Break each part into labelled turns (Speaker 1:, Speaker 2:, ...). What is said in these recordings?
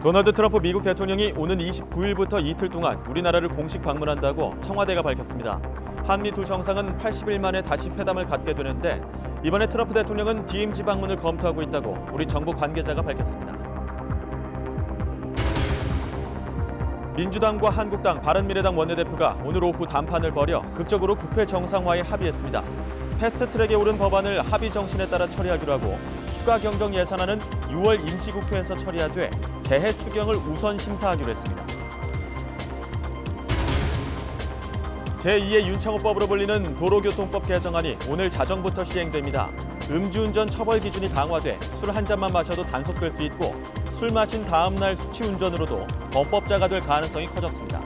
Speaker 1: 도널드 트럼프 미국 대통령이 오는 29일부터 이틀 동안 우리나라를 공식 방문한다고 청와대가 밝혔습니다. 한미 두 정상은 80일 만에 다시 회담을 갖게 되는데 이번에 트럼프 대통령은 DMZ 방문을 검토하고 있다고 우리 정부 관계자가 밝혔습니다. 민주당과 한국당, 바른미래당 원내대표가 오늘 오후 담판을 벌여 극적으로 국회 정상화에 합의했습니다. 패스트트랙에 오른 법안을 합의 정신에 따라 처리하기로 하고 추가 경정 예산안은 6월 임시국회에서 처리하되 재해 추경을 우선 심사하기로 했습니다. 제2의 윤창호법으로 불리는 도로교통법 개정안이 오늘 자정부터 시행됩니다. 음주운전 처벌 기준이 강화돼 술 한 잔만 마셔도 단속될 수 있고 술 마신 다음 날 숙취운전으로도 범법자가 될 가능성이 커졌습니다.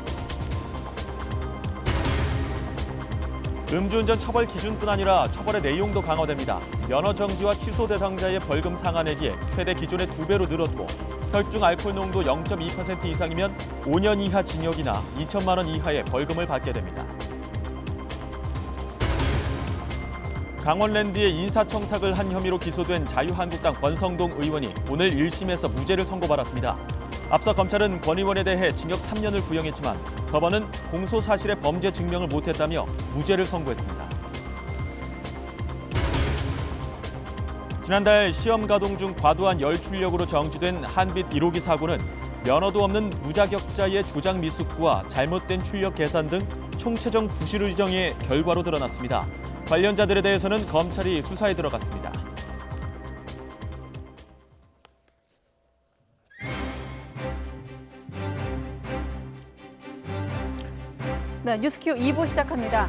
Speaker 1: 음주운전 처벌 기준뿐 아니라 처벌의 내용도 강화됩니다. 면허 정지와 취소 대상자의 벌금 상한액이 최대 기존의 2배로 늘었고 혈중 알코올 농도 0.2% 이상이면 5년 이하 징역이나 2천만 원 이하의 벌금을 받게 됩니다. 강원랜드에 인사청탁을 한 혐의로 기소된 자유한국당 권성동 의원이 오늘 1심에서 무죄를 선고받았습니다. 앞서 검찰은 권 의원에 대해 징역 3년을 구형했지만 법원은 공소 사실의 범죄 증명을 못했다며 무죄를 선고했습니다. 지난달 시험 가동 중 과도한 열 출력으로 정지된 한빛 1호기 사고는 면허도 없는 무자격자의 조작 미숙과 잘못된 출력 계산 등 총체적 부실의정의 결과로 드러났습니다. 관련자들에 대해서는 검찰이 수사에 들어갔습니다.
Speaker 2: 네, 뉴스큐 2부 시작합니다.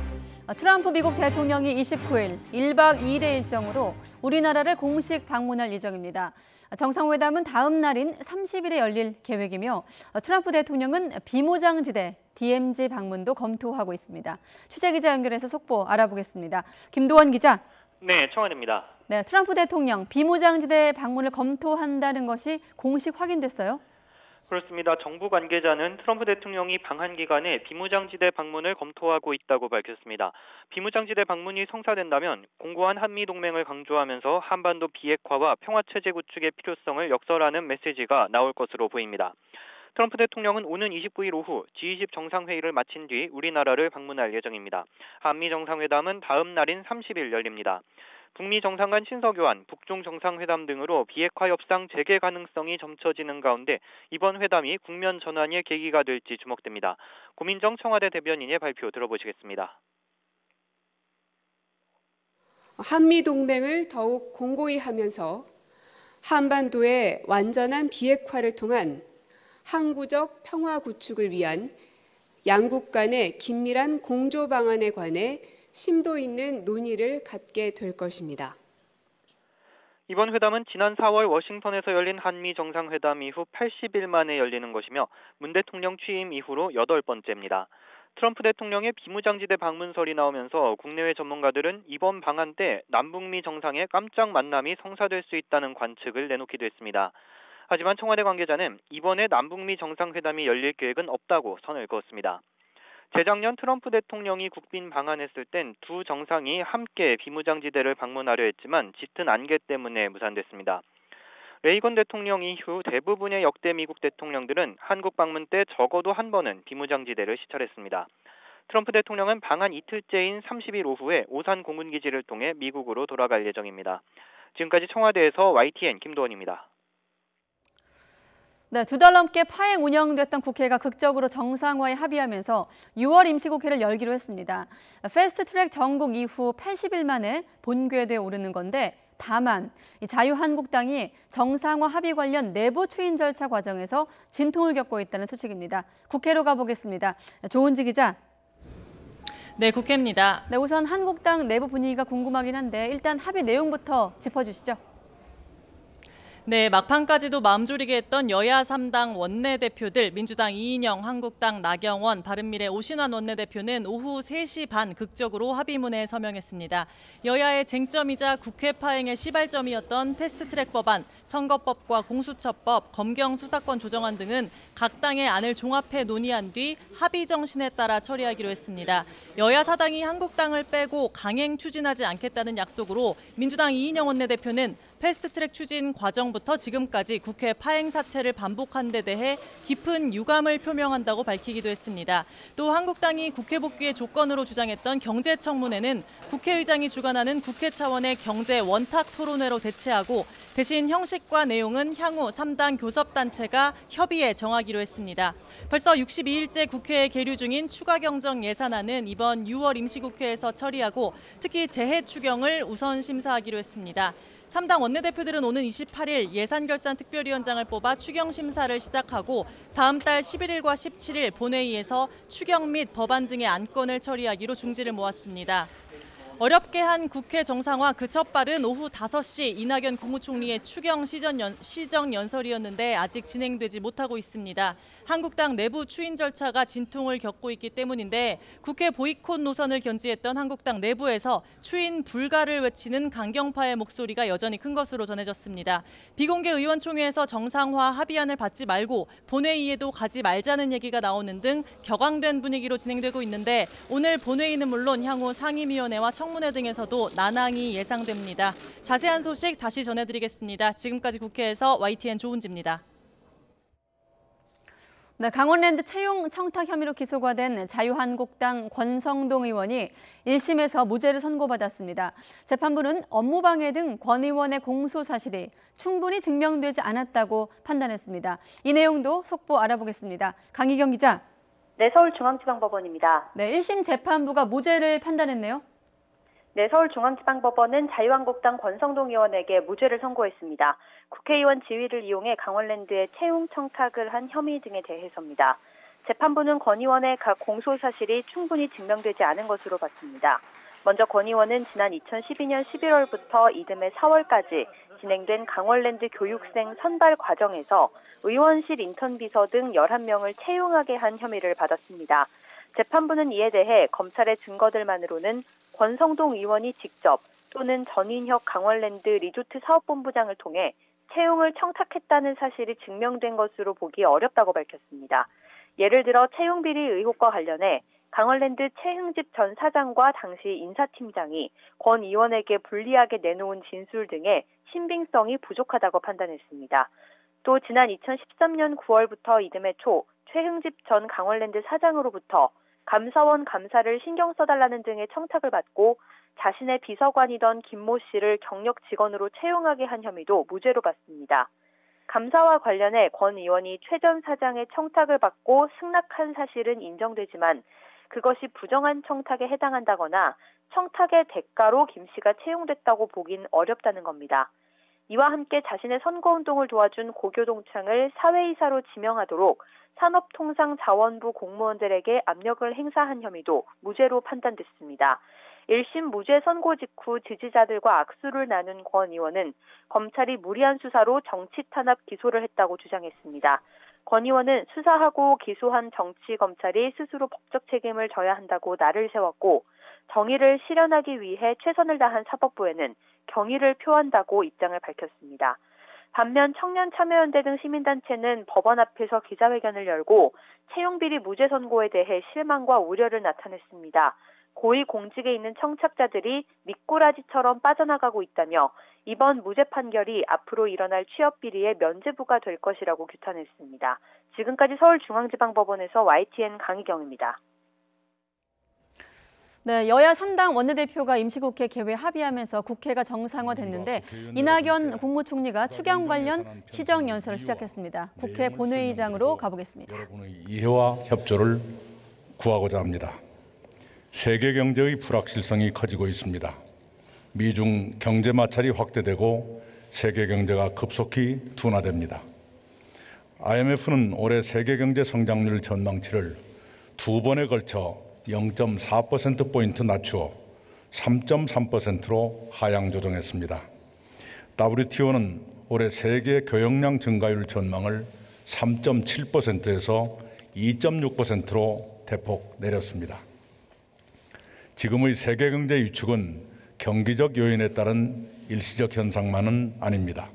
Speaker 2: 트럼프 미국 대통령이 29일 1박 2일의 일정으로 우리나라를 공식 방문할 예정입니다. 정상회담은 다음 날인 30일에 열릴 계획이며 트럼프 대통령은 비무장지대 DMZ 방문도 검토하고 있습니다. 취재기자 연결해서 속보 알아보겠습니다. 김도원 기자.
Speaker 3: 네, 청와대입니다.
Speaker 2: 네, 트럼프 대통령 비무장지대 방문을 검토한다는 것이 공식 확인됐어요?
Speaker 3: 그렇습니다. 정부 관계자는 트럼프 대통령이 방한 기간에 비무장지대 방문을 검토하고 있다고 밝혔습니다. 비무장지대 방문이 성사된다면 공고한 한미동맹을 강조하면서 한반도 비핵화와 평화체제 구축의 필요성을 역설하는 메시지가 나올 것으로 보입니다. 트럼프 대통령은 오는 29일 오후 G20 정상회의를 마친 뒤 우리나라를 방문할 예정입니다. 한미 정상회담은 다음 날인 30일 열립니다. 북미 정상 간 친서교환, 북중 정상회담 등으로 비핵화 협상 재개 가능성이 점쳐지는 가운데 이번 회담이 국면 전환의 계기가 될지 주목됩니다. 고민정 청와대 대변인의 발표 들어보시겠습니다.
Speaker 4: 한미 동맹을 더욱 공고히 하면서 한반도의 완전한 비핵화를 통한 항구적 평화 구축을 위한 양국 간의 긴밀한 공조 방안에 관해 심도 있는 논의를 갖게 될 것입니다.
Speaker 3: 이번 회담은 지난 4월 워싱턴에서 열린 한미 정상회담 이후 80일 만에 열리는 것이며 문 대통령 취임 이후로 8번째입니다. 트럼프 대통령의 비무장지대 방문설이 나오면서 국내외 전문가들은 이번 방한 때 남북미 정상의 깜짝 만남이 성사될 수 있다는 관측을 내놓기도 했습니다. 하지만 청와대 관계자는 이번에 남북미 정상회담이 열릴 계획은 없다고 선을 그었습니다. 재작년 트럼프 대통령이 국빈 방한했을 땐 두 정상이 함께 비무장지대를 방문하려 했지만 짙은 안개 때문에 무산됐습니다. 레이건 대통령 이후 대부분의 역대 미국 대통령들은 한국 방문 때 적어도 한 번은 비무장지대를 시찰했습니다. 트럼프 대통령은 방한 이틀째인 30일 오후에 오산 공군기지를 통해 미국으로 돌아갈 예정입니다. 지금까지 청와대에서 YTN 김도원입니다.
Speaker 2: 네, 2달 넘게 파행 운영됐던 국회가 극적으로 정상화에 합의하면서 6월 임시국회를 열기로 했습니다. 패스트트랙 전국 이후 80일 만에 본궤도에 오르는 건데 다만 자유한국당이 정상화 합의 관련 내부 추인 절차 과정에서 진통을 겪고 있다는 소식입니다. 국회로 가보겠습니다. 조은지 기자.
Speaker 5: 네, 국회입니다.
Speaker 2: 네, 우선 한국당 내부 분위기가 궁금하긴 한데 일단 합의 내용부터 짚어주시죠.
Speaker 5: 네, 막판까지도 마음졸이게 했던 여야 3당 원내대표들, 민주당 이인영, 한국당 나경원, 바른미래 오신환 원내대표는 오후 3시 반 극적으로 합의문에 서명했습니다. 여야의 쟁점이자 국회 파행의 시발점이었던 패스트트랙 법안, 선거법과 공수처법, 검경 수사권 조정안 등은 각 당의 안을 종합해 논의한 뒤 합의 정신에 따라 처리하기로 했습니다. 여야 사당이 한국당을 빼고 강행 추진하지 않겠다는 약속으로 민주당 이인영 원내대표는 패스트트랙 추진 과정부터 지금까지 국회 파행 사태를 반복한 데 대해 깊은 유감을 표명한다고 밝히기도 했습니다. 또 한국당이 국회 복귀의 조건으로 주장했던 경제청문회는 국회의장이 주관하는 국회 차원의 경제 원탁 토론회로 대체하고 대신 형식과 내용은 향후 3당 교섭단체가 협의해 정하기로 했습니다. 벌써 62일째 국회에 계류 중인 추가 경정 예산안은 이번 6월 임시국회에서 처리하고 특히 재해 추경을 우선 심사하기로 했습니다. 3당 원내대표들은 오는 28일 예산결산특별위원장을 뽑아 추경 심사를 시작하고 다음 달 11일과 17일 본회의에서 추경 및 법안 등의 안건을 처리하기로 중지를 모았습니다. 어렵게 한 국회 정상화 그 첫발은 오후 5시 이낙연 국무총리의 추경 시정연설이었는데 아직 진행되지 못하고 있습니다. 한국당 내부 추인 절차가 진통을 겪고 있기 때문인데 국회 보이콧 노선을 견지했던 한국당 내부에서 추인 불가를 외치는 강경파의 목소리가 여전히 큰 것으로 전해졌습니다. 비공개 의원총회에서 정상화 합의안을 받지 말고 본회의에도 가지 말자는 얘기가 나오는 등 격앙된 분위기로 진행되고 있는데 오늘 본회의는 물론 향후 상임위원회와 청문회 등에서도 난항이 예상됩니다. 자세한 소식 다시 전해드리겠습니다. 지금까지 국회에서 YTN 조은지입니다.
Speaker 2: 네, 강원랜드 채용 청탁 혐의로 기소가 된 자유한국당 권성동 의원이 1심에서 무죄를 선고받았습니다. 재판부는 업무방해 등 권 의원의 공소 사실이 충분히 증명되지 않았다고 판단했습니다. 이 내용도 속보 알아보겠습니다. 강희경 기자.
Speaker 6: 네, 서울중앙지방법원입니다.
Speaker 2: 네, 1심 재판부가 무죄를 판단했네요.
Speaker 6: 네, 서울중앙지방법원은 자유한국당 권성동 의원에게 무죄를 선고했습니다. 국회의원 지위를 이용해 강원랜드에 채용 청탁을 한 혐의 등에 대해서입니다. 재판부는 권 의원의 각 공소 사실이 충분히 증명되지 않은 것으로 봤습니다. 먼저 권 의원은 지난 2012년 11월부터 이듬해 4월까지 진행된 강원랜드 교육생 선발 과정에서 의원실 인턴 비서 등 11명을 채용하게 한 혐의를 받았습니다. 재판부는 이에 대해 검찰의 증거들만으로는 권성동 의원이 직접 또는 전인혁 강원랜드 리조트 사업본부장을 통해 채용을 청탁했다는 사실이 증명된 것으로 보기 어렵다고 밝혔습니다. 예를 들어 채용비리 의혹과 관련해 강원랜드 최흥집 전 사장과 당시 인사팀장이 권 의원에게 불리하게 내놓은 진술 등의 신빙성이 부족하다고 판단했습니다. 또 지난 2013년 9월부터 이듬해 초 최흥집 전 강원랜드 사장으로부터 감사원 감사를 신경 써달라는 등의 청탁을 받고 자신의 비서관이던 김모 씨를 경력 직원으로 채용하게 한 혐의도 무죄로 봤습니다. 감사와 관련해 권 의원이 최 전 사장의 청탁을 받고 승낙한 사실은 인정되지만 그것이 부정한 청탁에 해당한다거나 청탁의 대가로 김 씨가 채용됐다고 보긴 어렵다는 겁니다. 이와 함께 자신의 선거운동을 도와준 고교동창을 사회이사로 지명하도록 산업통상자원부 공무원들에게 압력을 행사한 혐의도 무죄로 판단됐습니다. 1심 무죄 선고 직후 지지자들과 악수를 나눈 권 의원은 검찰이 무리한 수사로 정치 탄압 기소를 했다고 주장했습니다. 권 의원은 수사하고 기소한 정치검찰이 스스로 법적 책임을 져야 한다고 날을 세웠고 정의를 실현하기 위해 최선을 다한 사법부에는 경의를 표한다고 입장을 밝혔습니다. 반면 청년참여연대 등 시민단체는 법원 앞에서 기자회견을 열고 채용비리 무죄 선고에 대해 실망과 우려를 나타냈습니다. 고위공직에 있는 청탁자들이 미꾸라지처럼 빠져나가고 있다며 이번 무죄 판결이 앞으로 일어날 취업비리의 면죄부가 될 것이라고 규탄했습니다. 지금까지 서울중앙지방법원에서 YTN 강희경입니다.
Speaker 2: 네, 여야 3당 원내대표가 임시국회 개회 합의하면서 국회가 정상화됐는데 이낙연 국무총리가 추경 관련 시정연설을 시작했습니다. 국회 본회의장으로 가보겠습니다.
Speaker 7: 여러분의 이해와 협조를 구하고자 합니다. 세계 경제의 불확실성이 커지고 있습니다. 미중 경제 마찰이 확대되고 세계 경제가 급속히 둔화됩니다. IMF는 올해 세계 경제 성장률 전망치를 두 번에 걸쳐 0.4%포인트 낮추어 3.3%로 하향 조정했습니다. WTO는 올해 세계 교역량 증가율 전망을 3.7%에서 2.6%로 대폭 내렸습니다. 지금의 세계 경제 위축은 경기적 요인에 따른 일시적 현상만은 아닙니다.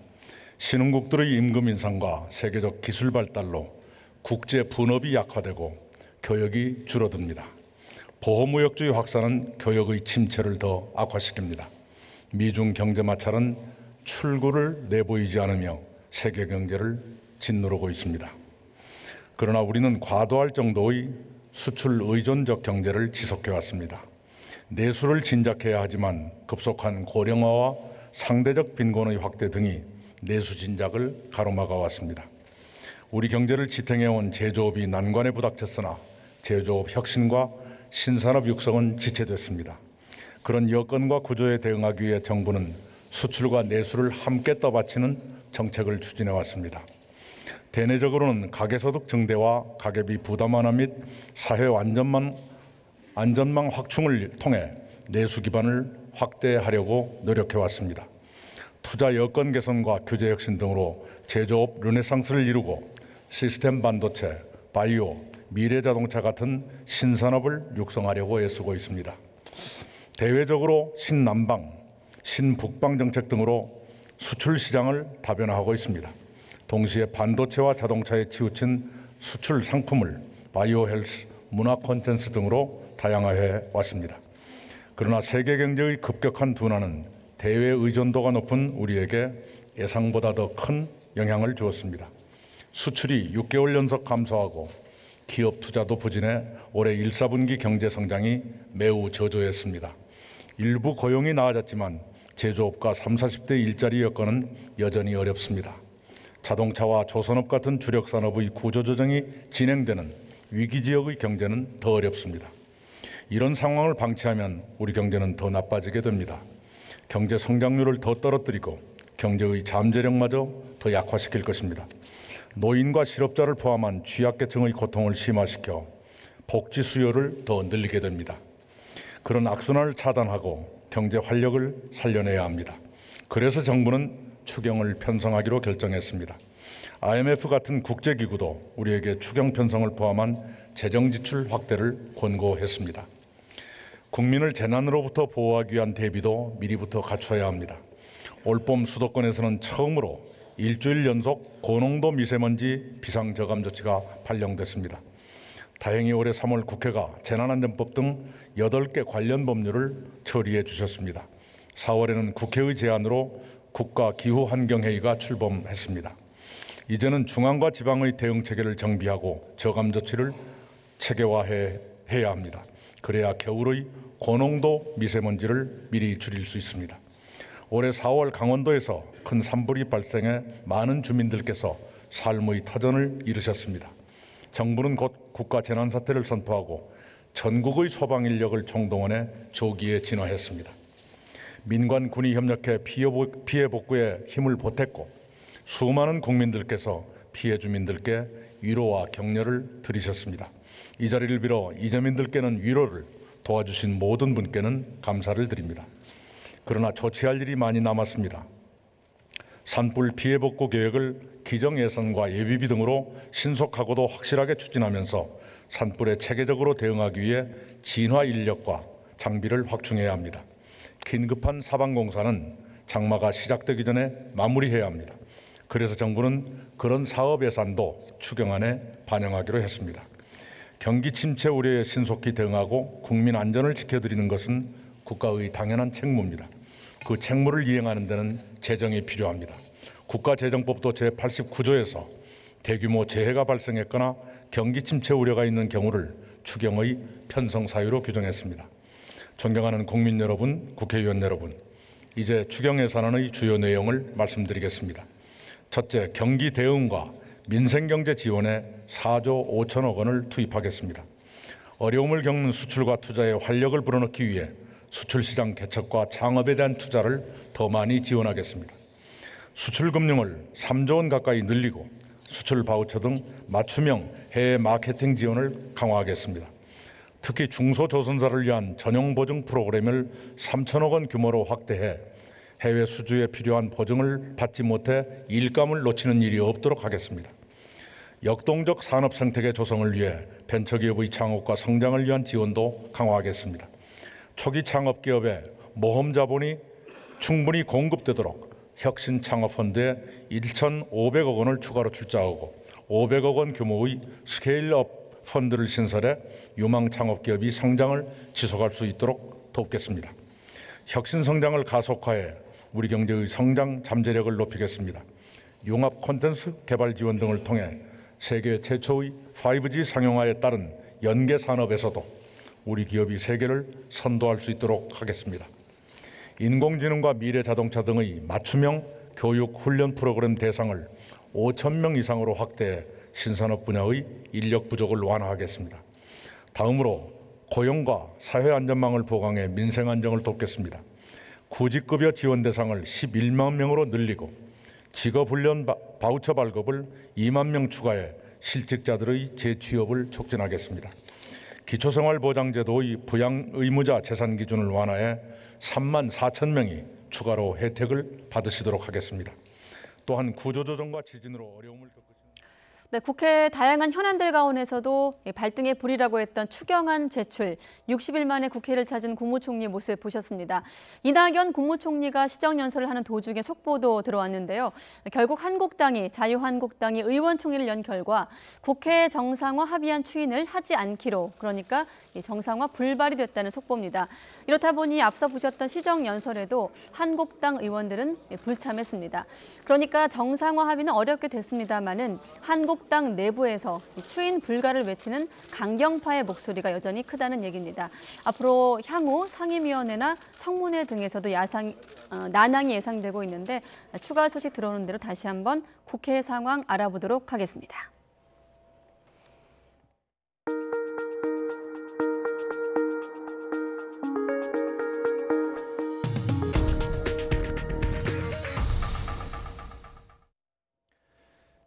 Speaker 7: 신흥국들의 임금 인상과 세계적 기술 발달로 국제 분업이 약화되고 교역이 줄어듭니다. 보호무역주의 확산은 교역의 침체를 더 악화시킵니다. 미중 경제 마찰은 출구를 내보이지 않으며 세계 경제를 짓누르고 있습니다. 그러나 우리는 과도할 정도의 수출 의존적 경제를 지속해 왔습니다. 내수를 진작해야 하지만 급속한 고령화와 상대적 빈곤의 확대 등이 내수 진작을 가로막아 왔습니다. 우리 경제를 지탱해온 제조업이 난관에 부닥쳤으나 제조업 혁신과 신산업 육성은 지체됐습니다. 그런 여건과 구조에 대응하기 위해 정부는 수출과 내수를 함께 떠받치는 정책을 추진해 왔습니다. 대내적으로는 가계소득 증대와 가계비 부담 완화 및 사회 안전망 확충을 통해 내수 기반을 확대하려고 노력해 왔습니다. 투자 여건 개선과 규제 혁신 등으로 제조업 르네상스를 이루고 시스템 반도체, 바이오, 미래 자동차 같은 신산업을 육성하려고 애쓰고 있습니다. 대외적으로 신남방, 신북방 정책 등으로 수출 시장을 다변화하고 있습니다. 동시에 반도체와 자동차에 치우친 수출 상품을 바이오 헬스, 문화 콘텐츠 등으로 다양화해 왔습니다. 그러나 세계 경제의 급격한 둔화는 대외 의존도가 높은 우리에게 예상보다 더 큰 영향을 주었습니다. 수출이 6개월 연속 감소하고 기업 투자도 부진해 올해 1, 4분기 경제 성장이 매우 저조했습니다. 일부 고용이 나아졌지만 제조업과 30, 40대 일자리 여건은 여전히 어렵습니다. 자동차와 조선업 같은 주력 산업의 구조조정이 진행되는 위기 지역의 경제는 더 어렵습니다. 이런 상황을 방치하면 우리 경제는 더 나빠지게 됩니다. 경제 성장률을 더 떨어뜨리고 경제의 잠재력마저 더 약화시킬 것입니다. 노인과 실업자를 포함한 취약계층의 고통을 심화시켜 복지 수요를 더 늘리게 됩니다. 그런 악순환을 차단하고 경제 활력을 살려내야 합니다. 그래서 정부는 추경을 편성하기로 결정했습니다. IMF 같은 국제기구도 우리에게 추경 편성을 포함한 재정 지출 확대를 권고했습니다. 국민을 재난으로부터 보호하기 위한 대비도 미리부터 갖춰야 합니다. 올봄 수도권에서는 처음으로 일주일 연속 고농도 미세먼지 비상저감 조치가 발령됐습니다. 다행히 올해 3월 국회가 재난안전법 등 8개 관련 법률을 처리해 주셨습니다. 4월에는 국회의 제안으로 국가기후환경회의가 출범했습니다. 이제는 중앙과 지방의 대응 체계를 정비하고 저감 조치를 체계화해야 합니다. 그래야 겨울의 고농도 미세먼지를 미리 줄일 수 있습니다. 올해 4월 강원도에서 큰 산불이 발생해 많은 주민들께서 삶의 터전을 잃으셨습니다. 정부는 곧 국가재난사태를 선포하고 전국의 소방 인력을 총동원해 조기에 진화했습니다. 민관 군이 협력해 피해 복구에 힘을 보탰고 수많은 국민들께서 피해 주민들께 위로와 격려를 드리셨습니다. 이 자리를 빌어 이재민들께는 위로를, 도와주신 모든 분께는 감사를 드립니다. 그러나 조치할 일이 많이 남았습니다. 산불 피해 복구 계획을 기정예산과 예비비 등으로 신속하고도 확실하게 추진하면서 산불에 체계적으로 대응하기 위해 진화 인력과 장비를 확충해야 합니다. 긴급한 사방공사는 장마가 시작되기 전에 마무리해야 합니다. 그래서 정부는 그런 사업 예산도 추경안에 반영하기로 했습니다. 경기 침체 우려에 신속히 대응하고 국민 안전을 지켜드리는 것은 국가의 당연한 책무입니다. 그 책무를 이행하는 데는 재정이 필요합니다. 국가재정법도 제89조에서 대규모 재해가 발생했거나 경기 침체 우려가 있는 경우를 추경의 편성 사유로 규정했습니다. 존경하는 국민 여러분, 국회의원 여러분, 이제 추경 예산안의 주요 내용을 말씀드리겠습니다. 첫째, 경기 대응과 민생경제 지원에 4조 5천억 원을 투입하겠습니다. 어려움을 겪는 수출과 투자에 활력을 불어넣기 위해 수출시장 개척과 창업에 대한 투자를 더 많이 지원하겠습니다. 수출금융을 3조 원 가까이 늘리고 수출 바우처 등 맞춤형 해외 마케팅 지원을 강화하겠습니다. 특히 중소조선사를 위한 전용 보증 프로그램을 3천억 원 규모로 확대해 해외 수주에 필요한 보증을 받지 못해 일감을 놓치는 일이 없도록 하겠습니다. 역동적 산업 생태계 조성을 위해 벤처기업의 창업과 성장을 위한 지원도 강화하겠습니다. 초기 창업기업에 모험 자본이 충분히 공급되도록 혁신 창업펀드에 1,500억 원을 추가로 출자하고 500억 원 규모의 스케일업 펀드를 신설해 유망 창업기업이 성장을 지속할 수 있도록 돕겠습니다. 혁신 성장을 가속화해 우리 경제의 성장 잠재력을 높이겠습니다. 융합 콘텐츠 개발 지원 등을 통해 세계 최초의 5G 상용화에 따른 연계 산업에서도 우리 기업이 세계를 선도할 수 있도록 하겠습니다. 인공지능과 미래 자동차 등의 맞춤형 교육 훈련 프로그램 대상을 5,000명 이상으로 확대해 신산업 분야의 인력 부족을 완화하겠습니다. 다음으로 고용과 사회 안전망을 보강해 민생 안정을 돕겠습니다. 구직급여 지원 대상을 11만 명으로 늘리고 직업훈련 바우처 발급을 2만 명 추가해 실직자들의 재취업을 촉진하겠습니다. 기초생활보장제도의 부양 의무자 재산 기준을 완화해 3만 4천 명이 추가로 혜택을 받으시도록 하겠습니다. 또한 구조조정과 지진으로 어려움을 겪으신
Speaker 2: 네, 국회 다양한 현안들 가운데서도 발등에 불이라고 했던 추경안 제출, 60일 만에 국회를 찾은 국무총리 모습 보셨습니다. 이낙연 국무총리가 시정연설을 하는 도중에 속보도 들어왔는데요. 결국 한국당이 자유한국당이 의원총회를 연 결과 국회 정상화 합의안 추인을 하지 않기로, 그러니까 정상화 불발이 됐다는 속보입니다. 이렇다 보니 앞서 보셨던 시정연설에도 한국당 의원들은 불참했습니다. 그러니까 정상화 합의는 어렵게 됐습니다만은 한국당 내부에서 추인 불가를 외치는 강경파의 목소리가 여전히 크다는 얘기입니다. 앞으로 향후 상임위원회나 청문회 등에서도 난항이 예상되고 있는데 추가 소식 들어오는 대로 다시 한번 국회 상황 알아보도록 하겠습니다.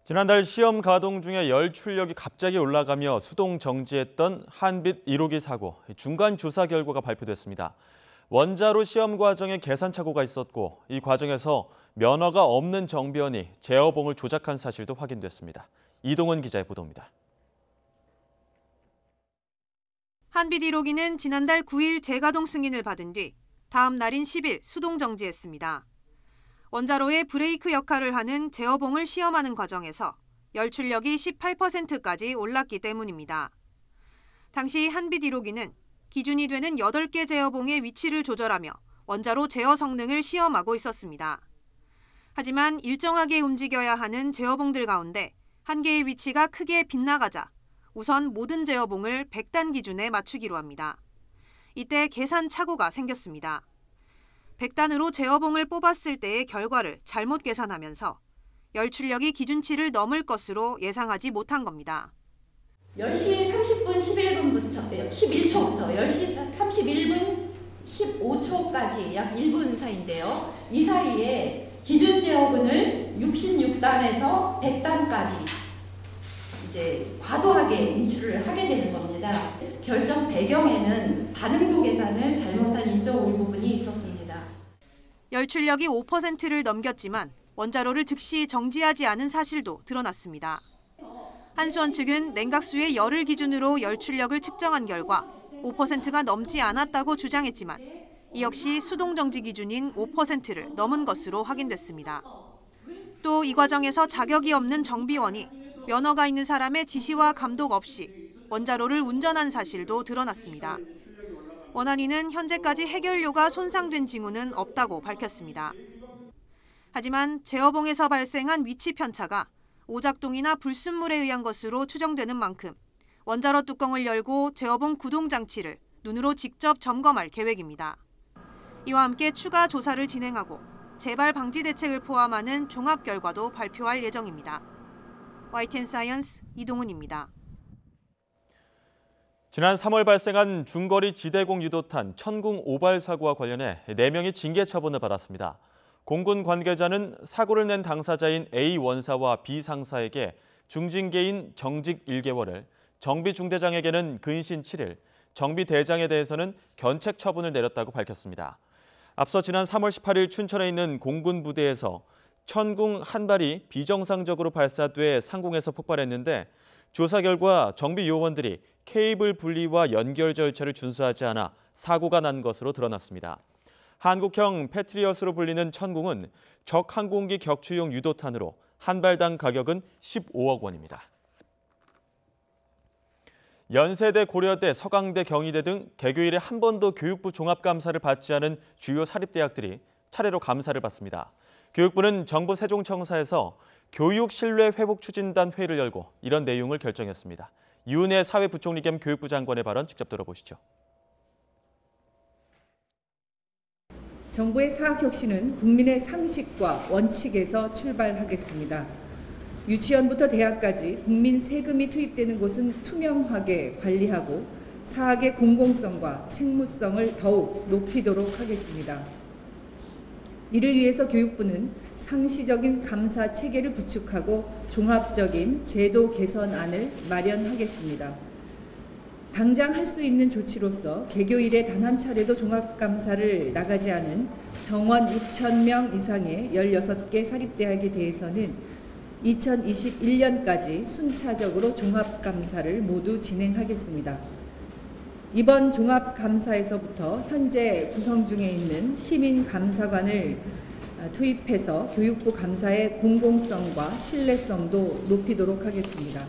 Speaker 1: 지난달 시험 가동 중에 열 출력이 갑자기 올라가며 수동 정지했던 한빛 1호기 사고, 중간 조사 결과가 발표됐습니다. 원자로 시험 과정에 계산 착오가 있었고 이 과정에서 면허가 없는 정비원이 제어봉을 조작한 사실도 확인됐습니다. 이동은 기자의 보도입니다.
Speaker 8: 한빛 1호기는 지난달 9일 재가동 승인을 받은 뒤 다음 날인 10일 수동 정지했습니다. 원자로의 브레이크 역할을 하는 제어봉을 시험하는 과정에서 열 출력이 18%까지 올랐기 때문입니다. 당시 한빛 1호기는 기준이 되는 8개 제어봉의 위치를 조절하며 원자로 제어 성능을 시험하고 있었습니다. 하지만 일정하게 움직여야 하는 제어봉들 가운데 한 개의 위치가 크게 빗나가자 우선 모든 제어봉을 100단 기준에 맞추기로 합니다. 이때 계산 착오가 생겼습니다. 100단으로 제어봉을 뽑았을 때의 결과를 잘못 계산하면서 열 출력이 기준치를 넘을 것으로 예상하지 못한 겁니다.
Speaker 9: 10시 30분 11초부터 10시 31분 15초까지 약 1분 사이인데요. 이 사이에 기준 제어분을 66단에서 100단까지 이제 과도하게 인출을 하게 되는 겁니다. 결정 배경에는 반응도 계산을 잘못한 인적 오류 부분이 있었습니다.
Speaker 8: 열 출력이 5%를 넘겼지만 원자로를 즉시 정지하지 않은 사실도 드러났습니다. 한수원 측은 냉각수의 열을 기준으로 열 출력을 측정한 결과 5%가 넘지 않았다고 주장했지만 이 역시 수동 정지 기준인 5%를 넘은 것으로 확인됐습니다. 또 이 과정에서 자격이 없는 정비원이 면허가 있는 사람의 지시와 감독 없이 원자로를 운전한 사실도 드러났습니다. 원안위는 현재까지 해결료가 손상된 징후는 없다고 밝혔습니다. 하지만 제어봉에서 발생한 위치 편차가 오작동이나 불순물에 의한 것으로 추정되는 만큼 원자로 뚜껑을 열고 제어봉 구동 장치를 눈으로 직접 점검할 계획입니다. 이와 함께 추가 조사를 진행하고 재발 방지 대책을 포함하는 종합 결과도 발표할 예정입니다. YTN 사이언스 이동훈입니다.
Speaker 1: 지난 3월 발생한 중거리 지대공 유도탄 천궁 오발 사고와 관련해 4명이 징계 처분을 받았습니다. 공군 관계자는 사고를 낸 당사자인 A 원사와 B 상사에게 중징계인 정직 1개월을, 정비 중대장에게는 근신 7일, 정비 대장에 대해서는 견책 처분을 내렸다고 밝혔습니다. 앞서 지난 3월 18일 춘천에 있는 공군 부대에서 천궁 한 발이 비정상적으로 발사돼 상공에서 폭발했는데 조사 결과 정비 요원들이 케이블 분리와 연결 절차를 준수하지 않아 사고가 난 것으로 드러났습니다. 한국형 패트리엇으로 불리는 천궁은 적 항공기 격추용 유도탄으로 한 발당 가격은 15억 원입니다. 연세대, 고려대, 서강대, 경희대 등 개교일에 한 번도 교육부 종합감사를 받지 않은 주요 사립대학들이 차례로 감사를 받습니다. 교육부는 정부 세종청사에서 교육 신뢰 회복 추진단 회의를 열고 이런 내용을 결정했습니다. 이은혜 사회부총리 겸 교육부 장관의 발언 직접 들어보시죠.
Speaker 10: 정부의 사학혁신은 국민의 상식과 원칙에서 출발하겠습니다. 유치원부터 대학까지 국민 세금이 투입되는 곳은 투명하게 관리하고 사학의 공공성과 책무성을 더욱 높이도록 하겠습니다. 이를 위해서 교육부는 상시적인 감사 체계를 구축하고 종합적인 제도 개선안을 마련하겠습니다. 당장 할 수 있는 조치로서 개교 이래 단 한 차례도 종합감사를 나가지 않은 정원 6,000명 이상의 16개 사립대학에 대해서는 2021년까지 순차적으로 종합감사를 모두 진행하겠습니다. 이번 종합감사에서부터 현재 구성 중에 있는 시민감사관을 투입해서 교육부 감사의 공공성과 신뢰성도 높이도록 하겠습니다.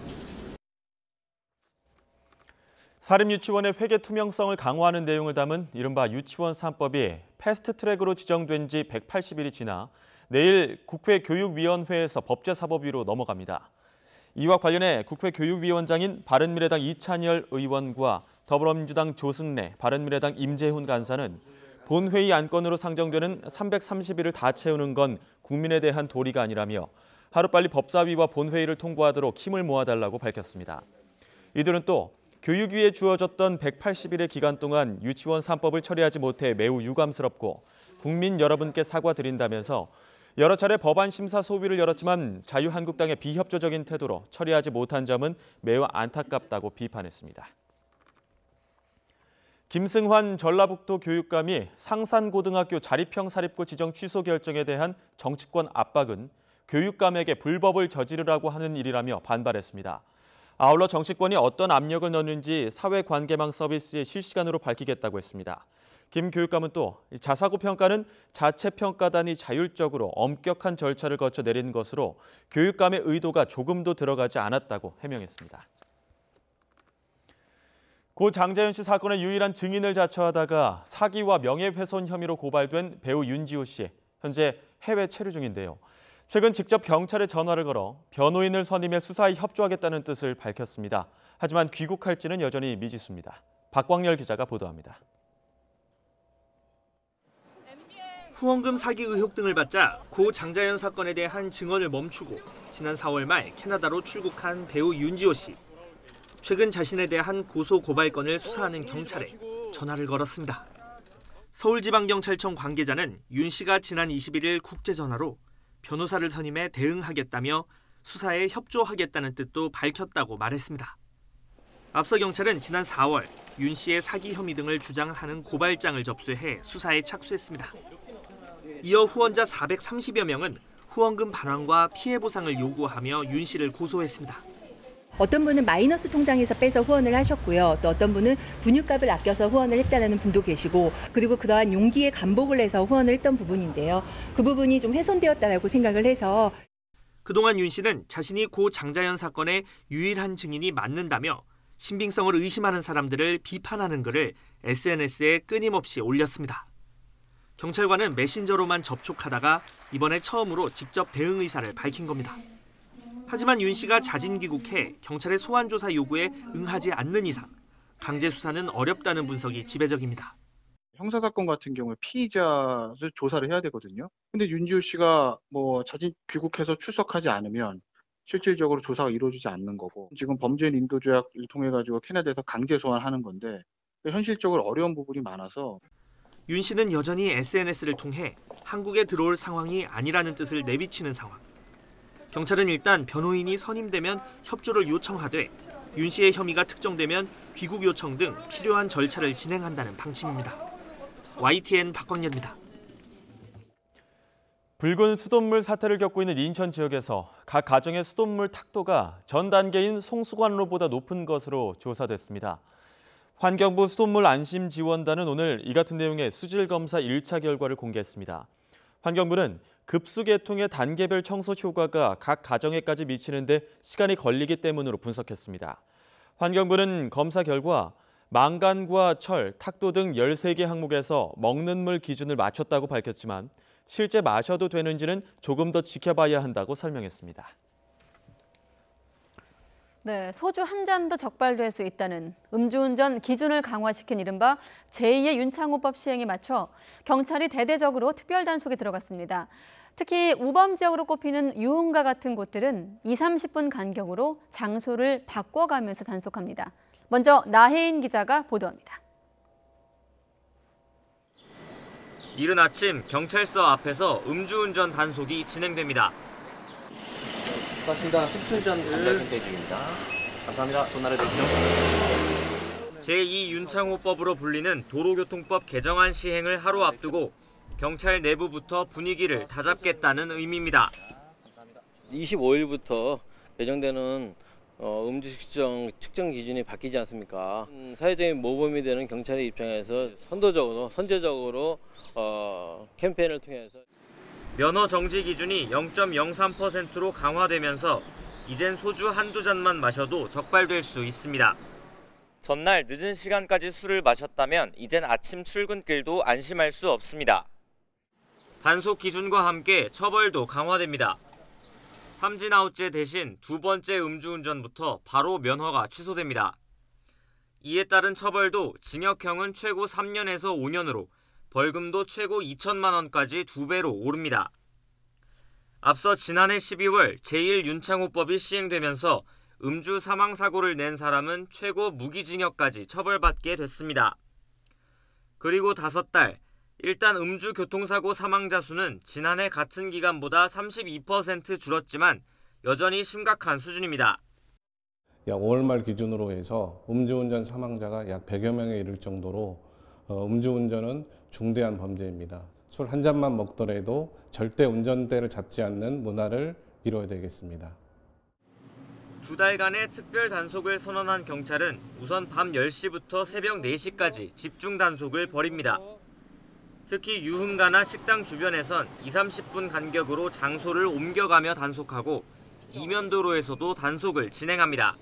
Speaker 1: 사립유치원의 회계 투명성을 강화하는 내용을 담은 이른바 유치원 3법이 패스트트랙으로 지정된 지 180일이 지나 내일 국회 교육위원회에서 법제사법위로 넘어갑니다. 이와 관련해 국회 교육위원장인 바른미래당 이찬열 의원과 더불어민주당 조승래, 바른미래당 임재훈 간사는 본회의 안건으로 상정되는 330일을 다 채우는 건 국민에 대한 도리가 아니라며 하루빨리 법사위와 본회의를 통과하도록 힘을 모아달라고 밝혔습니다. 이들은 또 교육위에 주어졌던 180일의 기간 동안 유치원 3법을 처리하지 못해 매우 유감스럽고 국민 여러분께 사과드린다면서 여러 차례 법안 심사 소위를 열었지만 자유한국당의 비협조적인 태도로 처리하지 못한 점은 매우 안타깝다고 비판했습니다. 김승환 전라북도 교육감이 상산고등학교 자립형 사립고 지정 취소 결정에 대한 정치권 압박은 교육감에게 불법을 저지르라고 하는 일이라며 반발했습니다. 아울러 정치권이 어떤 압력을 넣는지 사회관계망 서비스에 실시간으로 밝히겠다고 했습니다. 김 교육감은 또 자사고 평가는 자체평가단이 자율적으로 엄격한 절차를 거쳐 내린 것으로 교육감의 의도가 조금도 들어가지 않았다고 해명했습니다. 고 장자연 씨 사건의 유일한 증인을 자처하다가 사기와 명예훼손 혐의로 고발된 배우 윤지호 씨, 현재 해외 체류 중인데요. 최근 직접 경찰에 전화를 걸어 변호인을 선임해 수사에 협조하겠다는 뜻을 밝혔습니다. 하지만 귀국할지는 여전히 미지수입니다. 박광열 기자가 보도합니다.
Speaker 11: 후원금 사기 의혹 등을 받자 고 장자연 사건에 대한 증언을 멈추고 지난 4월 말 캐나다로 출국한 배우 윤지호 씨. 최근 자신에 대한 고소 고발건을 수사하는 경찰에 전화를 걸었습니다. 서울지방경찰청 관계자는 윤 씨가 지난 21일 국제전화로 변호사를 선임해 대응하겠다며 수사에 협조하겠다는 뜻도 밝혔다고 말했습니다. 앞서 경찰은 지난 4월 윤 씨의 사기 혐의 등을 주장하는 고발장을 접수해 수사에 착수했습니다. 이어 후원자 430여 명은 후원금 반환과 피해 보상을 요구하며 윤 씨를 고소했습니다.
Speaker 12: 어떤 분은 마이너스 통장에서 빼서 후원을 하셨고요. 또 어떤 분은 분유값을 아껴서 후원을 했다는 분도 계시고, 그리고 그러한 용기에 감복을 해서 후원을 했던 부분인데요. 그 부분이 좀 훼손되었다고 생각을 해서.
Speaker 11: 그동안 윤 씨는 자신이 고 장자연 사건의 유일한 증인이 맞는다며 신빙성을 의심하는 사람들을 비판하는 글을 SNS에 끊임없이 올렸습니다. 경찰과는 메신저로만 접촉하다가 이번에 처음으로 직접 대응 의사를 밝힌 겁니다. 하지만 윤 씨가 자진 귀국해 경찰의 소환 조사 요구에 응하지 않는 이상 강제 수사는 어렵다는 분석이 지배적입니다.
Speaker 13: 형사사건 같은 경우에 피의자를 조사를 해야 되거든요. 근데 윤지호 씨가 자진 귀국해서 출석하지 않으면 실질적으로 조사가 이루어지지 않는 거고, 지금 범죄인 인도 조약을 통해 가지고 캐나다에서 강제 소환하는 건데 현실적으로 어려운 부분이 많아서.
Speaker 11: 윤 씨는 여전히 SNS를 통해 한국에 들어올 상황이 아니라는 뜻을 내비치는 상황. 경찰은 일단 변호인이 선임되면 협조를 요청하되 윤 씨의 혐의가 특정되면 귀국 요청 등 필요한 절차를 진행한다는 방침입니다. YTN 박광렬입니다.
Speaker 1: 붉은 수돗물 사태를 겪고 있는 인천 지역에서 각 가정의 수돗물 탁도가 전 단계인 송수관로보다 높은 것으로 조사됐습니다. 환경부 수돗물 안심지원단은 오늘 이 같은 내용의 수질검사 1차 결과를 공개했습니다. 환경부는 급수계통의 단계별 청소 효과가 각 가정에까지 미치는 데 시간이 걸리기 때문으로 분석했습니다. 환경부는 검사 결과 망간과 철, 탁도 등 13개 항목에서 먹는 물 기준을 맞췄다고 밝혔지만 실제 마셔도 되는지는 조금 더 지켜봐야 한다고 설명했습니다.
Speaker 2: 네, 소주 한 잔도 적발될 수 있다는 음주운전 기준을 강화시킨 이른바 제2의 윤창호법 시행에 맞춰 경찰이 대대적으로 특별 단속에 들어갔습니다. 특히 우범 지역으로 꼽히는 유흥가 같은 곳들은 20-30분 간격으로 장소를 바꿔가면서 단속합니다. 먼저 나혜인 기자가 보도합니다.
Speaker 11: 이른 아침 경찰서 앞에서 음주운전 단속이 진행됩니다.
Speaker 14: 고맙습니다. 숙출전 안전 선택 중입니다. 감사합니다. 전화를 드시죠.
Speaker 11: 제2윤창호법으로 불리는 도로교통법 개정안 시행을 하루 앞두고 경찰 내부부터 분위기를 다잡겠다는 의미입니다.
Speaker 15: 25일부터 예정되는 음주 측정 기준이 바뀌지 않습니까? 사회적인 모범이 되는 경찰의 입장에서 선제적으로 캠페인을 통해서
Speaker 11: 면허 정지 기준이 0.03%로 강화되면서 이젠 소주 한두 잔만 마셔도 적발될 수 있습니다. 전날 늦은 시간까지 술을 마셨다면 이젠 아침 출근길도 안심할 수 없습니다. 단속 기준과 함께 처벌도 강화됩니다. 삼진 아웃제 대신 두 번째 음주운전부터 바로 면허가 취소됩니다. 이에 따른 처벌도 징역형은 최고 3년에서 5년으로 벌금도 최고 2천만 원까지 2배로 오릅니다. 앞서 지난해 12월 제1윤창호법이 시행되면서 음주 사망사고를 낸 사람은 최고 무기징역까지 처벌받게 됐습니다. 그리고 5달, 일단 음주 교통사고 사망자 수는 지난해 같은 기간보다 32% 줄었지만 여전히 심각한 수준입니다.
Speaker 16: 약 5월 말 기준으로 해서 음주운전 사망자가 약 100여 명에 이를 정도로 음주운전은 중대한 범죄입니다. 술 한 잔만 먹더라도 절대 운전대를 잡지 않는 문화를 이뤄야 되겠습니다.
Speaker 11: 2달간의 특별 단속을 선언한 경찰은 우선 밤 10시부터 새벽 4시까지 집중 단속을 벌입니다. 특히 유흥가나 식당 주변에선 20-30분 간격으로 장소를 옮겨가며 단속하고 이면도로에서도 단속을 진행합니다.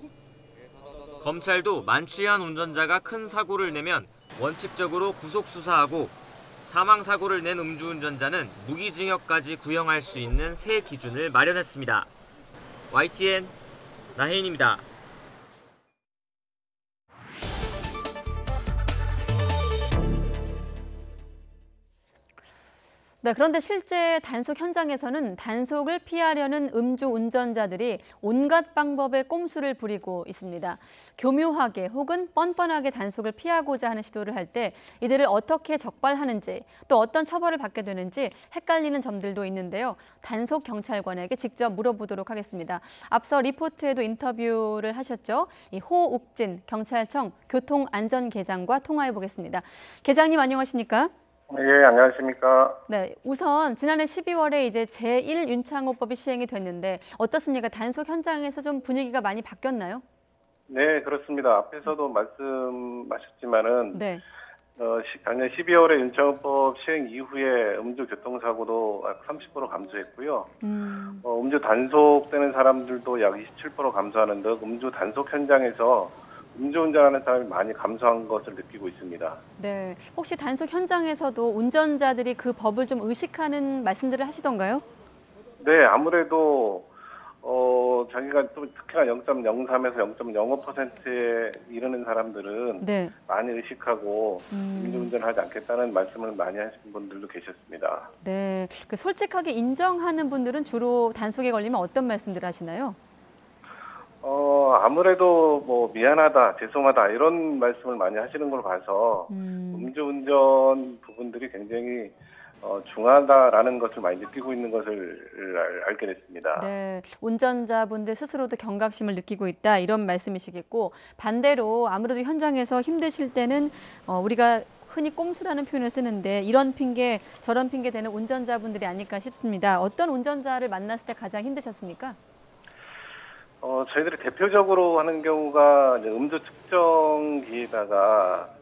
Speaker 11: 검찰도 만취한 운전자가 큰 사고를 내면 원칙적으로 구속 수사하고 사망사고를 낸 음주운전자는 무기징역까지 구형할 수 있는 새 기준을 마련했습니다. YTN 나혜인입니다.
Speaker 2: 네, 그런데 실제 단속 현장에서는 단속을 피하려는 음주운전자들이 온갖 방법의 꼼수를 부리고 있습니다. 교묘하게 혹은 뻔뻔하게 단속을 피하고자 하는 시도를 할 때 이들을 어떻게 적발하는지 또 어떤 처벌을 받게 되는지 헷갈리는 점들도 있는데요. 단속 경찰관에게 직접 물어보도록 하겠습니다. 앞서 리포트에도 인터뷰를 하셨죠. 이 호욱진 경찰청 교통안전계장과 통화해 보겠습니다. 계장님 안녕하십니까?
Speaker 17: 예, 안녕하십니까.
Speaker 2: 네, 우선 지난해 12월에 이제 제1윤창호법이 시행이 됐는데 어떻습니까? 단속 현장에서 좀 분위기가 많이 바뀌었나요?
Speaker 17: 네, 그렇습니다. 앞에서도 말씀하셨지만은
Speaker 2: 네.
Speaker 17: 작년 12월에 윤창호법 시행 이후에 음주 교통사고도 30% 감소했고요. 음주 단속되는 사람들도 약 27% 감소하는 등 음주 단속 현장에서 음주운전하는 사람이 많이 감소한 것을 느끼고 있습니다.
Speaker 2: 네, 혹시 단속 현장에서도 운전자들이 그 법을 좀 의식하는 말씀들을 하시던가요?
Speaker 17: 네, 아무래도 자기가 또 특히나 0.03에서 0.05%에 이르는 사람들은
Speaker 2: 네.
Speaker 17: 많이 의식하고 음주운전하지 않겠다는 말씀을 많이 하시는 분들도 계셨습니다.
Speaker 2: 네, 그 솔직하게 인정하는 분들은 주로 단속에 걸리면 어떤 말씀들을 하시나요?
Speaker 17: 아무래도 뭐 미안하다, 죄송하다 이런 말씀을 많이 하시는 걸 봐서 음주운전 부분들이 굉장히 중하다라는 것을 많이 느끼고 있는 것을 알게 됐습니다.
Speaker 2: 네, 운전자분들 스스로도 경각심을 느끼고 있다 이런 말씀이시겠고 반대로 아무래도 현장에서 힘드실 때는 우리가 흔히 꼼수라는 표현을 쓰는데 이런 핑계 저런 핑계 되는 운전자분들이 아닐까 싶습니다. 어떤 운전자를 만났을 때 가장 힘드셨습니까?
Speaker 17: 저희들이 대표적으로 하는 경우가 이제 음주 측정기에다가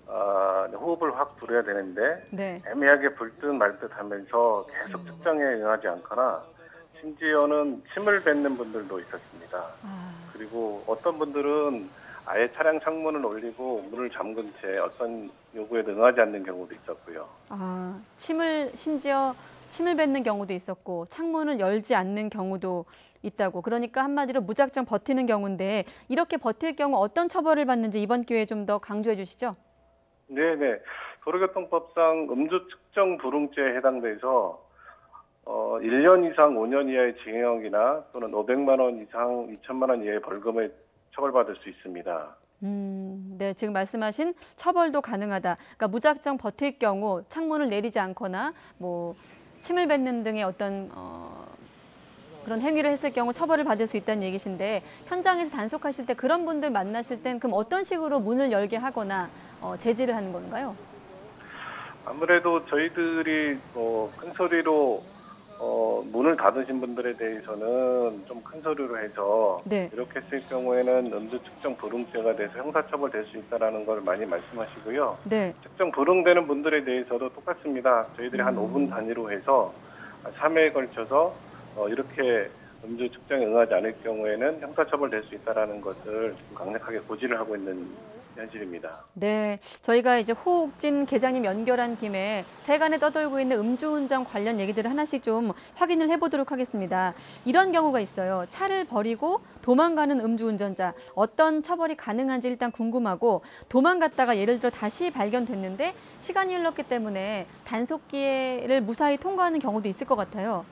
Speaker 17: 호흡을 확 불어야 되는데
Speaker 2: 네.
Speaker 17: 애매하게 불듯 말듯 하면서 계속 측정에 응하지 않거나 심지어는 침을 뱉는 분들도 있었습니다. 그리고 어떤 분들은 아예 차량 창문을 올리고 문을 잠근 채 어떤 요구에 응하지 않는 경우도 있었고요.
Speaker 2: 침을 심지어 침을 뱉는 경우도 있었고 창문을 열지 않는 경우도 있다고. 그러니까 한마디로 무작정 버티는 경우인데 이렇게 버틸 경우 어떤 처벌을 받는지 이번 기회에 좀 더 강조해 주시죠.
Speaker 17: 네네. 도로교통법상 음주 측정 불응죄에 해당돼서 1년 이상 5년 이하의 징역이나 또는 500만 원 이상 2천만 원 이하의 벌금에 처벌받을 수 있습니다.
Speaker 2: 네, 지금 말씀하신 처벌도 가능하다. 그러니까 무작정 버틸 경우 창문을 내리지 않거나 뭐 침을 뱉는 등의 어떤 그런 행위를 했을 경우 처벌을 받을 수 있다는 얘기신데 현장에서 단속하실 때 그런 분들 만나실 땐 그럼 어떤 식으로 문을 열게 하거나 제지를 하는 건가요?
Speaker 17: 아무래도 저희들이 큰 소리로 문을 닫으신 분들에 대해서는 좀 큰 소리로 해서
Speaker 2: 네.
Speaker 17: 이렇게 했을 경우에는 음주 측정 불응죄가 돼서 형사처벌 될 수 있다라는 걸 많이 말씀하시고요.
Speaker 2: 네.
Speaker 17: 측정 불응되는 분들에 대해서도 똑같습니다. 저희들이 한 5분 단위로 해서 3회에 걸쳐서 이렇게 음주 측정에 응하지 않을 경우에는 형사처벌 될 수 있다라는 것을 강력하게 고지를 하고 있는 현실입니다.
Speaker 2: 네, 저희가 이제 호욱진 계장님 연결한 김에 세간에 떠돌고 있는 음주운전 관련 얘기들을 하나씩 좀 확인을 해보도록 하겠습니다. 이런 경우가 있어요. 차를 버리고 도망가는 음주운전자. 어떤 처벌이 가능한지 일단 궁금하고 도망갔다가 예를 들어 다시 발견됐는데 시간이 흘렀기 때문에 단속기를 무사히 통과하는 경우도 있을 것 같아요.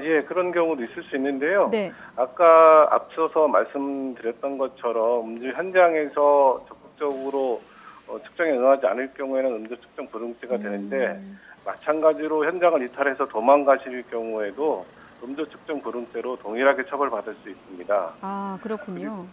Speaker 17: 예, 그런 경우도 있을 수 있는데요.
Speaker 2: 네.
Speaker 17: 아까 앞서서 말씀드렸던 것처럼 음주 현장에서 적극적으로 측정에 응하지 않을 경우에는 음주 측정 불응죄가 되는데 마찬가지로 현장을 이탈해서 도망가실 경우에도 음주 측정 불응죄로 동일하게 처벌받을 수 있습니다.
Speaker 2: 아, 그렇군요.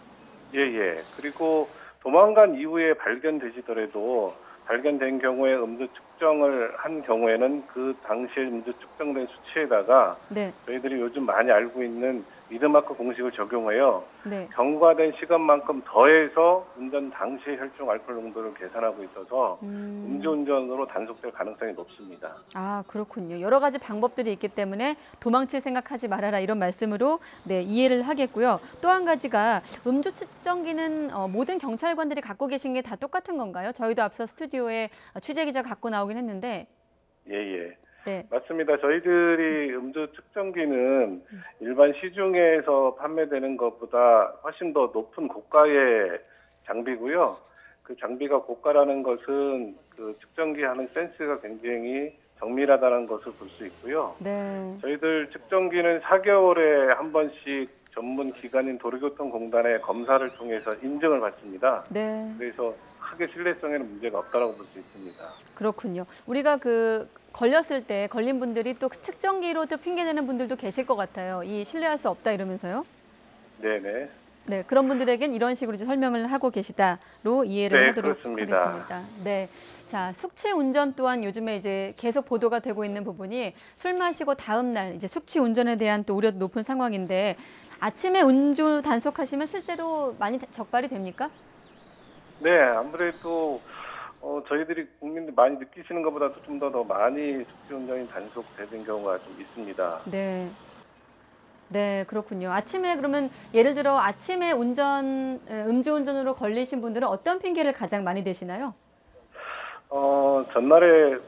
Speaker 17: 예. 그리고 도망간 이후에 발견되시더라도 발견된 경우에 음주 측정을 한 경우에는 그 당시에 음주 측정된 수치에다가
Speaker 2: 네.
Speaker 17: 저희들이 요즘 많이 알고 있는 미드마크 공식을 적용해요.
Speaker 2: 네.
Speaker 17: 경과된 시간만큼 더해서 운전 당시 혈중 알코올 농도를 계산하고 있어서 음주운전으로 단속될 가능성이 높습니다.
Speaker 2: 아, 그렇군요. 여러 가지 방법들이 있기 때문에 도망칠 생각하지 말아라 이런 말씀으로 네, 이해를 하겠고요. 또 한 가지가 음주 측정기는 모든 경찰관들이 갖고 계신 게 다 똑같은 건가요? 저희도 앞서 스튜디오에 취재 기자가 갖고 나오긴 했는데.
Speaker 17: 예.
Speaker 2: 네.
Speaker 17: 맞습니다. 저희들이 음주 측정기는 일반 시중에서 판매되는 것보다 훨씬 더 높은 고가의 장비고요. 그 장비가 고가라는 것은 그 측정기 하는 센스가 굉장히 정밀하다는 것을 볼 수 있고요.
Speaker 2: 네.
Speaker 17: 저희들 측정기는 4개월에 한 번씩 전문 기관인 도로교통공단의 검사를 통해서 인증을 받습니다.
Speaker 2: 네.
Speaker 17: 그래서 크게 신뢰성에는 문제가 없다고 볼 수 있습니다.
Speaker 2: 그렇군요. 우리가 걸렸을 때 걸린 분들이 또 측정기로 또 핑계대는 분들도 계실 것 같아요. 이 신뢰할 수 없다 이러면서요.
Speaker 17: 네네.
Speaker 2: 네, 그런 분들에겐 이런 식으로 이제 설명을 하고 계시다로 이해를 하도록
Speaker 17: 그렇습니다.
Speaker 2: 하겠습니다. 네, 자 숙취 운전 또한 요즘에 이제 계속 보도가 되고 있는 부분이 술 마시고 다음 날 이제 숙취 운전에 대한 또 우려도 높은 상황인데 아침에 음주 단속하시면 실제로 많이 적발이 됩니까?
Speaker 17: 네, 아무래도 저희들이 국민들 많이 느끼시는 것보다도 좀 더 많이 숙취운전이 단속되는 경우가 좀 있습니다.
Speaker 2: 네. 네, 그렇군요. 아침에 그러면 예를 들어 아침에 음주운전으로 걸리신 분들은 어떤 핑계를 가장 많이 대시나요?
Speaker 17: 전날에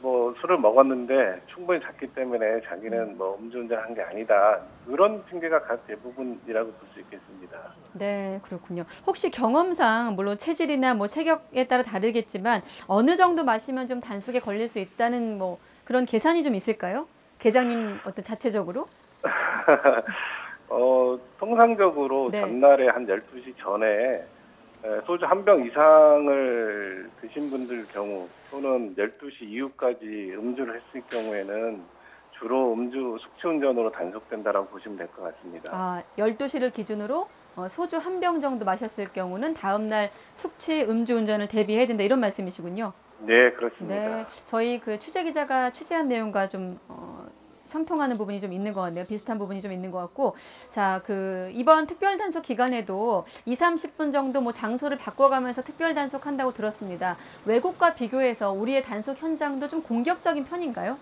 Speaker 17: 술을 먹었는데 충분히 잤기 때문에 자기는 음주운전한 게 아니다. 그런 핑계가 대부분이라고 볼 수 있겠습니다.
Speaker 2: 네, 그렇군요. 혹시 경험상 물론 체질이나 체격에 따라 다르겠지만 어느 정도 마시면 좀 단속에 걸릴 수 있다는 그런 계산이 좀 있을까요? 계장님 어떤 자체적으로?
Speaker 17: 통상적으로
Speaker 2: 네.
Speaker 17: 전날에 한 12시 전에 소주 한 병 이상을 드신 분들 경우 또는 12시 이후까지 음주를 했을 경우에는 주로 숙취운전으로 단속된다라고 보시면 될 것 같습니다.
Speaker 2: 아, 12시를 기준으로 소주 한 병 정도 마셨을 경우는 다음 날 숙취 음주운전을 대비해야 된다 이런 말씀이시군요.
Speaker 17: 네, 그렇습니다.
Speaker 2: 네, 저희 취재 기자가 취재한 내용과 좀 상통하는 부분이 좀 있는 것 같네요. 비슷한 부분이 좀 있는 것 같고. 자, 이번 특별 단속 기간에도 20-30분 정도 장소를 바꿔가면서 특별 단속한다고 들었습니다. 외국과 비교해서 우리의 단속 현장도 좀 공격적인 편인가요?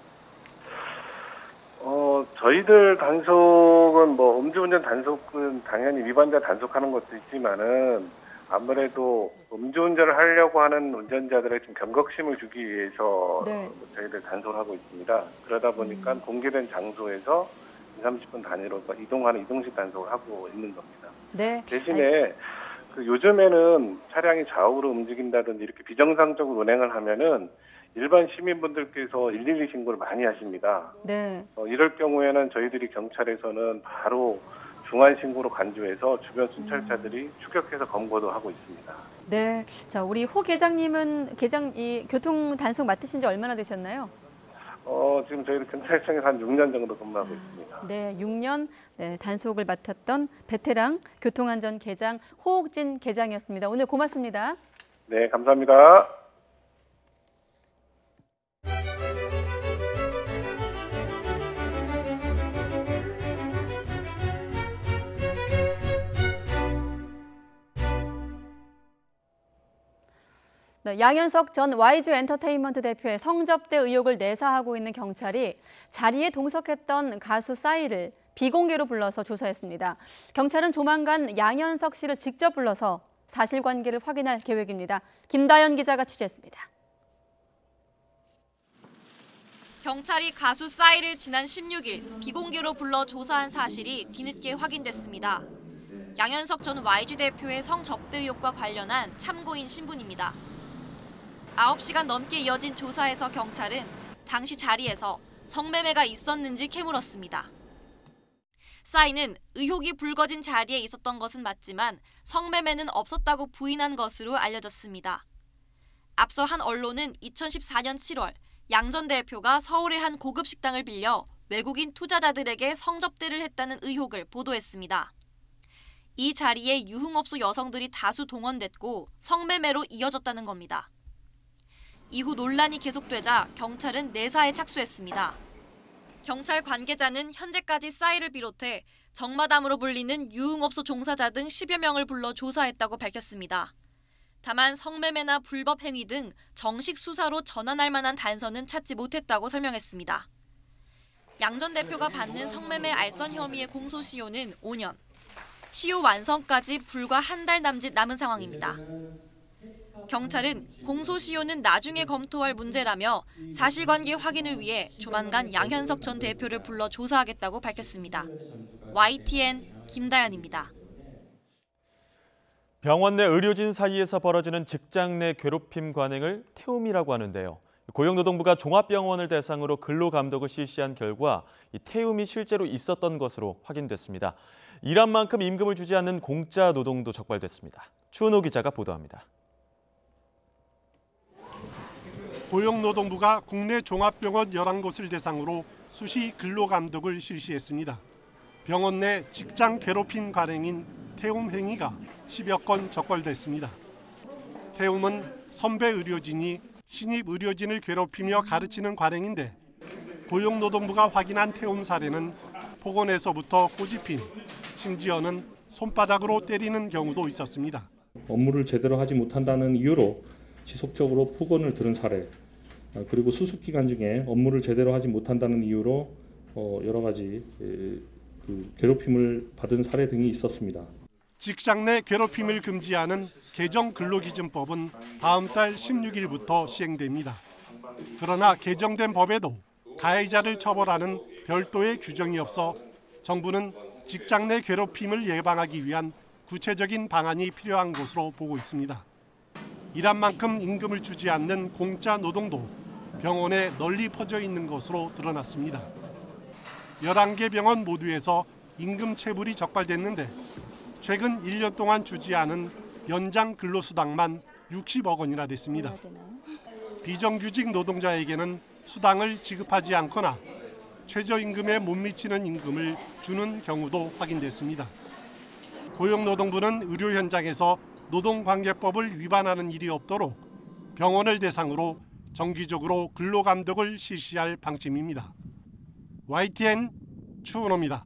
Speaker 17: 저희들 단속은 음주운전 단속은 당연히 위반자 단속하는 것도 있지만은 아무래도 음주운전을 하려고 하는 운전자들의 좀 경각심을 주기 위해서 저희들 단속을 하고 있습니다. 그러다 보니까 공개된 장소에서 20-30분 단위로 이동하는 이동식 단속을 하고 있는 겁니다.
Speaker 2: 네.
Speaker 17: 대신에 요즘에는 차량이 좌우로 움직인다든지 이렇게 비정상적으로 운행을 하면은 일반 시민분들께서 112 신고를 많이 하십니다.
Speaker 2: 네.
Speaker 17: 이럴 경우에는 저희들이 경찰에서는 바로 중한 신고로 간주해서 주변 순찰차들이 추격해서 검거도 하고 있습니다.
Speaker 2: 네. 자, 우리 호 계장님은 이 교통 단속 맡으신 지 얼마나 되셨나요?
Speaker 17: 지금 저희들 경찰청에서 한 6년 정도 근무하고 있습니다.
Speaker 2: 네, 6년 단속을 맡았던 베테랑 교통안전 계장 호옥진 계장이었습니다. 오늘 고맙습니다.
Speaker 17: 네, 감사합니다.
Speaker 2: 양현석 전 YG 엔터테인먼트 대표의 성접대 의혹을 내사하고 있는 경찰이 자리에 동석했던 가수 싸이를 비공개로 불러서 조사했습니다. 경찰은 조만간 양현석 씨를 직접 불러서 사실관계를 확인할 계획입니다. 김다연 기자가 취재했습니다.
Speaker 18: 경찰이 가수 싸이를 지난 16일 비공개로 불러 조사한 사실이 뒤늦게 확인됐습니다. 양현석 전 YG 대표의 성접대 의혹과 관련한 참고인 신분입니다. 9시간 넘게 이어진 조사에서 경찰은 당시 자리에서 성매매가 있었는지 캐물었습니다. 싸이는 의혹이 불거진 자리에 있었던 것은 맞지만 성매매는 없었다고 부인한 것으로 알려졌습니다. 앞서 한 언론은 2014년 7월 양 전 대표가 서울의 한 고급 식당을 빌려 외국인 투자자들에게 성접대를 했다는 의혹을 보도했습니다. 이 자리에 유흥업소 여성들이 다수 동원됐고 성매매로 이어졌다는 겁니다. 이후 논란이 계속되자 경찰은 내사에 착수했습니다. 경찰 관계자는 현재까지 싸이를 비롯해 정마담으로 불리는 유흥업소 종사자 등 10여 명을 불러 조사했다고 밝혔습니다. 다만 성매매나 불법 행위 등 정식 수사로 전환할 만한 단서는 찾지 못했다고 설명했습니다. 양 전 대표가 받는 성매매 알선 혐의의 공소시효는 5년, 시효 완성까지 불과 한 달 남짓 남은 상황입니다. 경찰은 공소시효는 나중에 검토할 문제라며 사실관계 확인을 위해 조만간 양현석 전 대표를 불러 조사하겠다고 밝혔습니다. YTN 김다연입니다.
Speaker 1: 병원 내 의료진 사이에서 벌어지는 직장 내 괴롭힘 관행을 태움이라고 하는데요. 고용노동부가 종합병원을 대상으로 근로감독을 실시한 결과 이 태움이 실제로 있었던 것으로 확인됐습니다. 일한 만큼 임금을 주지 않는 공짜 노동도 적발됐습니다. 추은호 기자가 보도합니다.
Speaker 19: 고용노동부가 국내 종합병원 11곳을 대상으로 수시 근로감독을 실시했습니다. 병원 내 직장 괴롭힘 관행인 태움 행위가 10여 건 적발됐습니다. 태움은 선배 의료진이 신입 의료진을 괴롭히며 가르치는 관행인데 고용노동부가 확인한 태움 사례는 폭언에서부터 꼬집힘, 심지어는 손바닥으로 때리는 경우도 있었습니다.
Speaker 20: 업무를 제대로 하지 못한다는 이유로 지속적으로 폭언을 들은 사례, 그리고 수습 기간 중에 업무를 제대로 하지 못한다는 이유로 여러 가지 괴롭힘을 받은 사례 등이 있었습니다.
Speaker 19: 직장 내 괴롭힘을 금지하는 개정 근로기준법은 다음 달 16일부터 시행됩니다. 그러나 개정된 법에도 가해자를 처벌하는 별도의 규정이 없어 정부는 직장 내 괴롭힘을 예방하기 위한 구체적인 방안이 필요한 것으로 보고 있습니다. 일한 만큼 임금을 주지 않는 공짜 노동도 병원에 널리 퍼져 있는 것으로 드러났습니다. 11개 병원 모두에서 임금 체불이 적발됐는데 최근 1년 동안 주지 않은 연장 근로수당만 60억 원이나 됐습니다. 비정규직 노동자에게는 수당을 지급하지 않거나 최저임금에 못 미치는 임금을 주는 경우도 확인됐습니다. 고용노동부는 의료 현장에서 노동관계법을 위반하는 일이 없도록 병원을 대상으로 정기적으로 근로감독을 실시할 방침입니다. YTN 추은호입니다.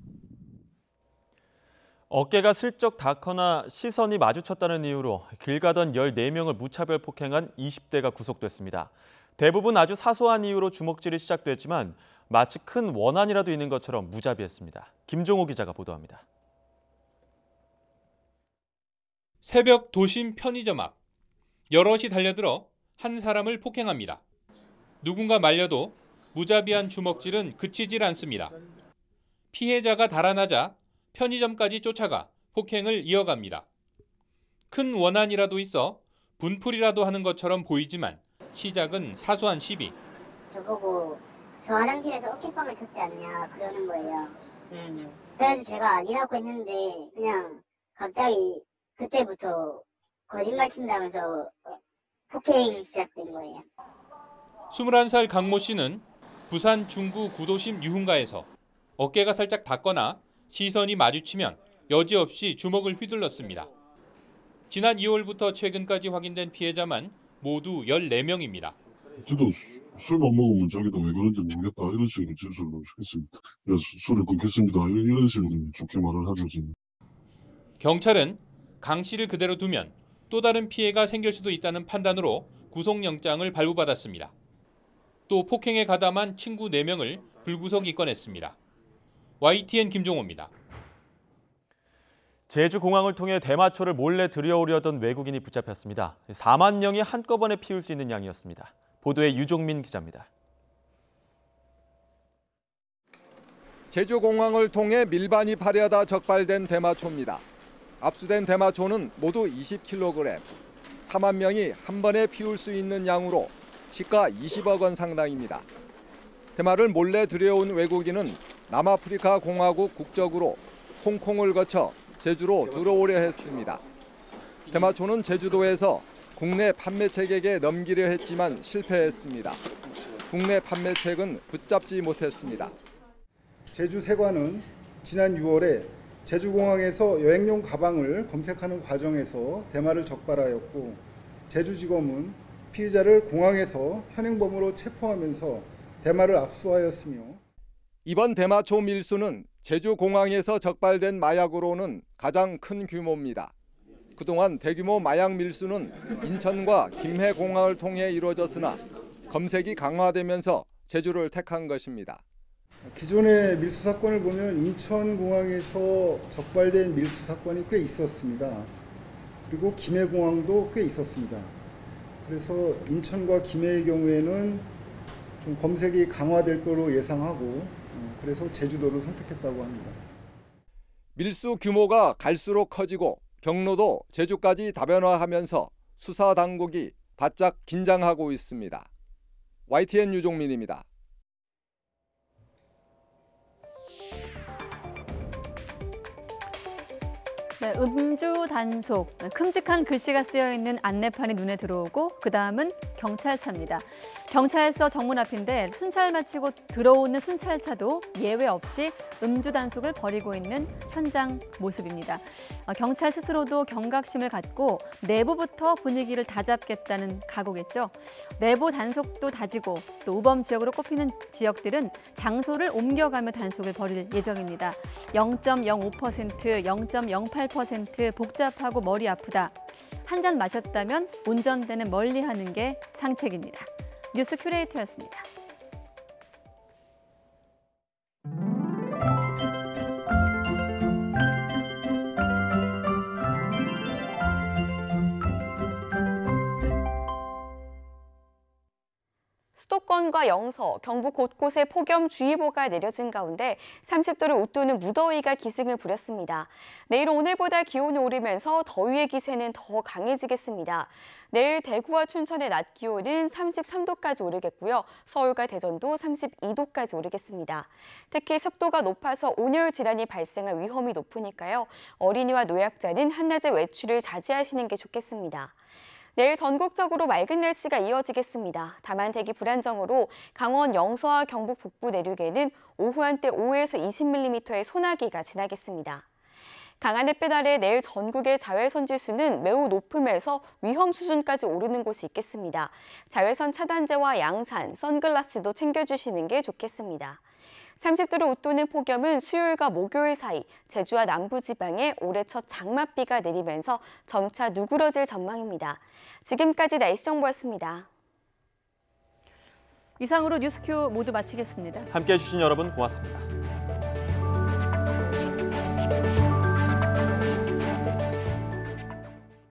Speaker 1: 어깨가 슬쩍 닿거나 시선이 마주쳤다는 이유로 길 가던 14명을 무차별 폭행한 20대가 구속됐습니다. 대부분 아주 사소한 이유로 주먹질이 시작됐지만 마치 큰 원한이라도 있는 것처럼 무자비했습니다. 김종호 기자가 보도합니다.
Speaker 21: 새벽 도심 편의점 앞. 여럿이 달려들어 한 사람을 폭행합니다. 누군가 말려도 무자비한 주먹질은 그치질 않습니다. 피해자가 달아나자 편의점까지 쫓아가 폭행을 이어갑니다. 큰 원한이라도 있어 분풀이라도 하는 것처럼 보이지만 시작은 사소한 시비.
Speaker 22: 저보고 저 화장실에서 어깨빵을 쳤지 않냐 그러는 거예요. 그래서 제가 일하고 있는데 그냥 갑자기 그때부터 거짓말 친다면서 폭행이 시작된 거예요.
Speaker 21: 21살 강모 씨는 부산 중구 구도심 유흥가에서 어깨가 살짝 닿거나 시선이 마주치면 여지없이 주먹을 휘둘렀습니다. 지난 2월부터 최근까지 확인된 피해자만 모두 14명입니다.
Speaker 23: 저도 술만 먹으면 자기도 왜 그런지 모르겠다 이런 식으로 진술을 했습니다. 술을 끊겠습니다 이런 식으로 좋게 말을 하죠. 지금.
Speaker 21: 경찰은 강 씨를 그대로 두면 또 다른 피해가 생길 수도 있다는 판단으로 구속영장을 발부받았습니다. 또 폭행에 가담한 친구 4명을 불구속 입건했습니다. YTN 김종호입니다.
Speaker 1: 제주공항을 통해 대마초를 몰래 들여오려던 외국인이 붙잡혔습니다. 4만 명이 한꺼번에 피울 수 있는 양이었습니다. 보도에 유종민 기자입니다.
Speaker 24: 제주공항을 통해 밀반이 발효하다 적발된 대마초입니다. 압수된 대마초는 모두 20kg, 4만 명이 한 번에 피울 수 있는 양으로 시가 20억 원 상당입니다. 대마를 몰래 들여온 외국인은 남아프리카 공화국 국적으로 홍콩을 거쳐 제주로 들어오려 했습니다. 대마초는 제주도에서 국내 판매책에게 넘기려 했지만 실패했습니다. 국내 판매책은 붙잡지 못했습니다.
Speaker 25: 제주세관은 지난 6월에 제주공항에서 여행용 가방을 검색하는 과정에서 대마를 적발하였고 제주지검은 피의자를 공항에서 현행범으로 체포하면서 대마를 압수하였으며
Speaker 24: 이번 대마초 밀수는 제주공항에서 적발된 마약으로는 가장 큰 규모입니다. 그동안 대규모 마약 밀수는 인천과 김해공항을 통해 이루어졌으나 검색이 강화되면서 제주를 택한 것입니다.
Speaker 25: 기존의 밀수 사건을 보면 인천공항에서 적발된 밀수 사건이 꽤 있었습니다. 그리고 김해공항도 꽤 있었습니다. 그래서 인천과 김해의 경우에는 좀 검색이 강화될 거로 예상하고 그래서 제주도를 선택했다고 합니다.
Speaker 24: 밀수 규모가 갈수록 커지고 경로도 제주까지 다변화하면서 수사 당국이 바짝 긴장하고 있습니다. YTN 유종민입니다.
Speaker 2: 네, 음주 단속, 큼직한 글씨가 쓰여있는 안내판이 눈에 들어오고 그 다음은 경찰차입니다. 경찰서 정문 앞인데 순찰 마치고 들어오는 순찰차도 예외 없이 음주 단속을 벌이고 있는 현장 모습입니다. 경찰 스스로도 경각심을 갖고 내부부터 분위기를 다잡겠다는 각오겠죠. 내부 단속도 다지고 또 우범 지역으로 꼽히는 지역들은 장소를 옮겨가며 단속을 벌일 예정입니다. 0.05%, 0.08% 복잡하고 머리 아프다. 한 잔 마셨다면 운전대는 멀리하는 게 상책입니다. 뉴스 큐레이터였습니다.
Speaker 26: 수도권과 영서, 경북 곳곳에 폭염주의보가 내려진 가운데 30도를 웃도는 무더위가 기승을 부렸습니다. 내일은 오늘보다 기온이 오르면서 더위의 기세는 더 강해지겠습니다. 내일 대구와 춘천의 낮 기온은 33도까지 오르겠고요. 서울과 대전도 32도까지 오르겠습니다. 특히 습도가 높아서 온열 질환이 발생할 위험이 높으니까요. 어린이와 노약자는 한낮에 외출을 자제하시는 게 좋겠습니다. 내일 전국적으로 맑은 날씨가 이어지겠습니다. 다만 대기 불안정으로 강원 영서와 경북 북부 내륙에는 오후 한때 5에서 20mm의 소나기가 지나겠습니다. 강한 햇빛 아래 내일 전국의 자외선 지수는 매우 높음에서 위험 수준까지 오르는 곳이 있겠습니다. 자외선 차단제와 양산, 선글라스도 챙겨주시는 게 좋겠습니다. 30도를 웃도는 폭염은 수요일과 목요일 사이 제주와 남부지방에 올해 첫 장맛비가 내리면서 점차 누그러질 전망입니다. 지금까지 날씨 정보였습니다.
Speaker 2: 이상으로 뉴스큐 모두 마치겠습니다.
Speaker 1: 함께해 주신 여러분 고맙습니다.